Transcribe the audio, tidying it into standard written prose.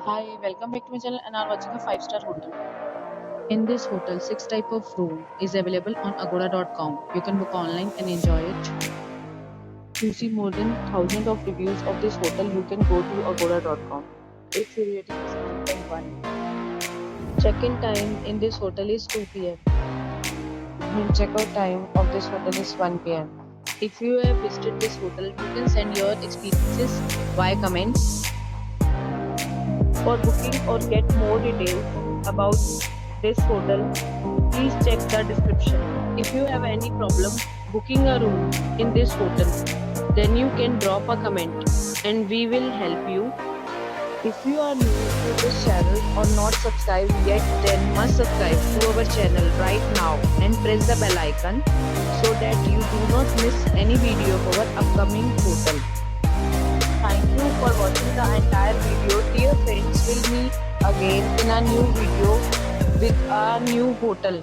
Hi, welcome back to my channel and are watching a 5-star hotel. In this hotel, 6 type of room is available on agoda.com. You can book online and enjoy it. To see more than thousands of reviews of this hotel, you can go to agoda.com. Its rating is 9.1. Check-in time in this hotel is 2 p.m. and check-out time of this hotel is 1 p.m. If you have visited this hotel, you can send your experiences via comments. For booking or get more details about this hotel, please check the description. If you have any problem booking a room in this hotel, then you can drop a comment and we will help you. If you are new to this channel or not subscribed yet, then must subscribe to our channel right now and press the bell icon so that you do not miss any video of our upcoming hotel. Thank you for watching the entire video. Dear friends, we'll meet again in a new video with a new hotel.